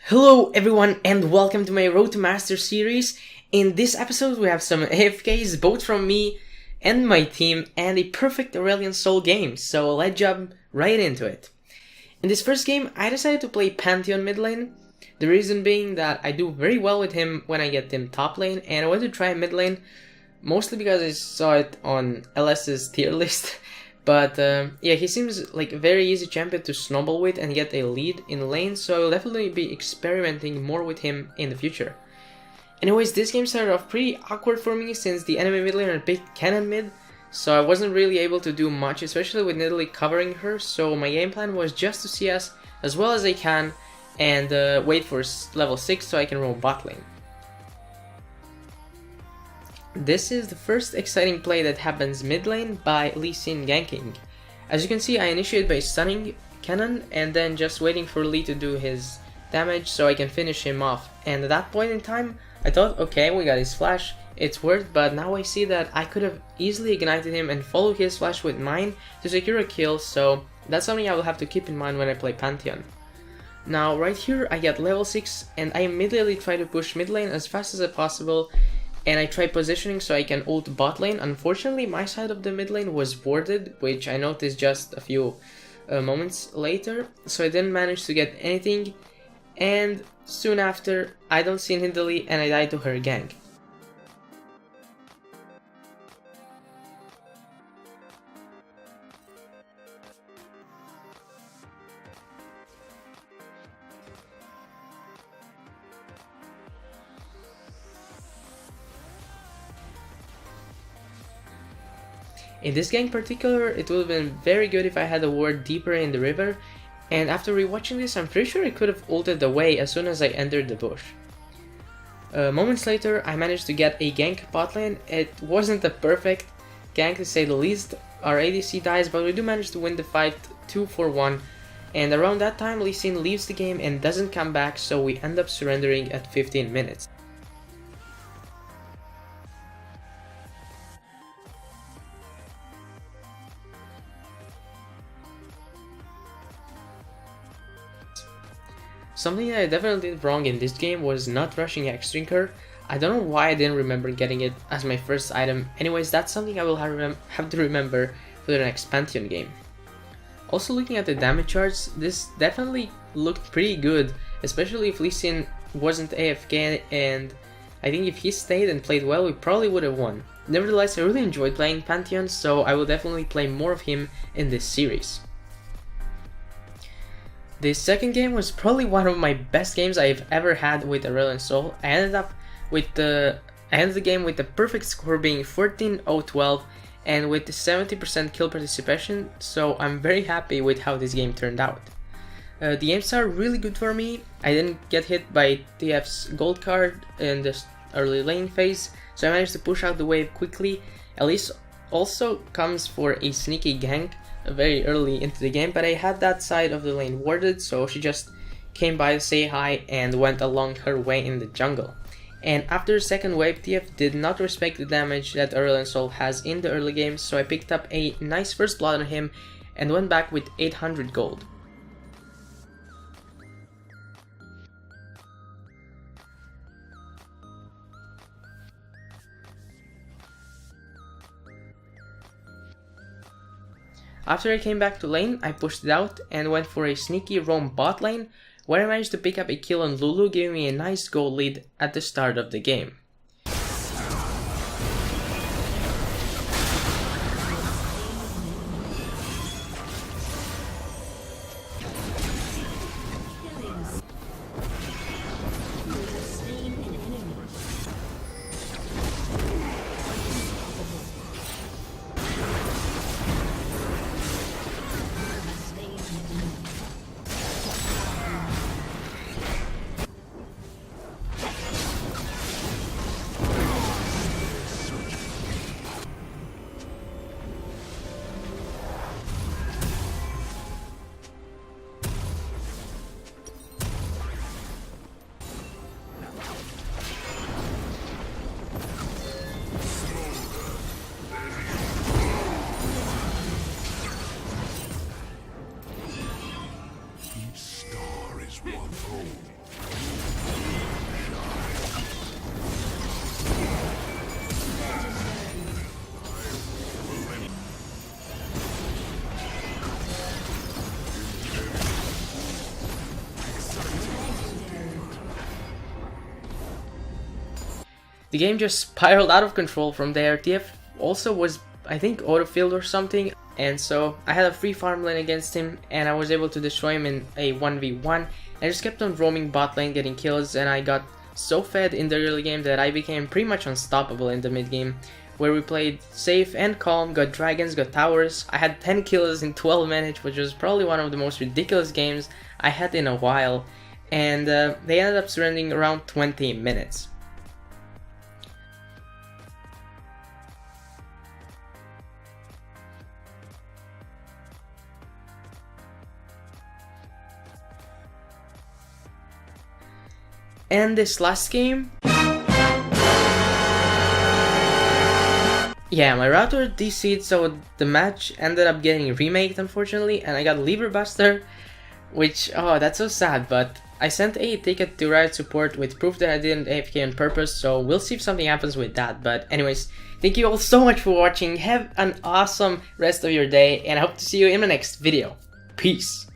Hello everyone and welcome to my Road to Master series. In this episode we have some AFKs both from me and my team and a perfect Aurelion Sol game, so let's jump right into it. In this first game I decided to play Pantheon Mid Lane, the reason being that I do very well with him when I get him top lane, and I wanted to try mid lane mostly because I saw it on LS's tier list. But yeah, he seems like a very easy champion to snowball with and get a lead in lane, so I will definitely be experimenting more with him in the future. Anyways, this game started off pretty awkward for me since the enemy mid laner picked Cannon mid, so I wasn't really able to do much, especially with Nidalee covering her, so my game plan was just to CS as well as I can and wait for level 6 so I can roam bot lane. This is the first exciting play that happens mid lane by Lee Sin ganking. As you can see, I initiate by stunning Cannon and then just waiting for Lee to do his damage so I can finish him off. And at that point in time, I thought, okay, we got his flash, it's worth, but now I see that I could have easily ignited him and followed his flash with mine to secure a kill, so that's something I will have to keep in mind when I play Pantheon. Now right here I get level 6 and I immediately try to push mid lane as fast as possible. And I tried positioning so I can ult bot lane. Unfortunately, my side of the mid lane was warded, which I noticed just a few moments later, so I didn't manage to get anything, and soon after, I don't see Nidalee and I die to her gank. In this gank in particular, it would have been very good if I had a ward deeper in the river, and after rewatching this, I'm pretty sure I could have ulted away as soon as I entered the bush. Moments later, I managed to get a gank bot lane. It wasn't a perfect gank to say the least, our ADC dies, but we do manage to win the fight 2-1, and around that time Lee Sin leaves the game and doesn't come back, so we end up surrendering at 15 minutes. Something that I definitely did wrong in this game was not rushing X-Drinker. I don't know why I didn't remember getting it as my first item. Anyways, that's something I will have to remember for the next Pantheon game. Also, looking at the damage charts, this definitely looked pretty good, especially if Lee Sin wasn't AFK, and I think if he stayed and played well, we probably would have won. Nevertheless, I really enjoyed playing Pantheon, so I will definitely play more of him in this series. This second game was probably one of my best games I've ever had with Aurelion Sol. I ended the game with the perfect score being 14-0-12 and with 70% kill participation, so I'm very happy with how this game turned out. The aims are really good for me. I didn't get hit by TF's gold card in the early lane phase, so I managed to push out the wave quickly. Elise also comes for a sneaky gank very early into the game, but I had that side of the lane warded, so she just came by to say hi and went along her way in the jungle. And after the second wave, TF did not respect the damage that Aurelion Sol has in the early game, so I picked up a nice first blood on him and went back with 800 gold. After I came back to lane, I pushed it out and went for a sneaky roam bot lane, where I managed to pick up a kill on Lulu, giving me a nice gold lead at the start of the game. the game just spiraled out of control from there. TF also was, I think, autofilled or something, and so I had a free farm lane against him, and I was able to destroy him in a 1v1. I just kept on roaming bot lane, getting kills, and I got so fed in the early game that I became pretty much unstoppable in the mid game, where we played safe and calm, got dragons, got towers. I had 10 kills in 12 minutes, which was probably one of the most ridiculous games I had in a while, and they ended up surrendering around 20 minutes. And this last game, yeah, my router DC'd, so the match ended up getting remaked, unfortunately, and I got Leaverbuster, which, oh, that's so sad, but I sent a ticket to Riot support with proof that I didn't AFK on purpose, so we'll see if something happens with that. But anyways, thank you all so much for watching, have an awesome rest of your day, and I hope to see you in the next video. Peace!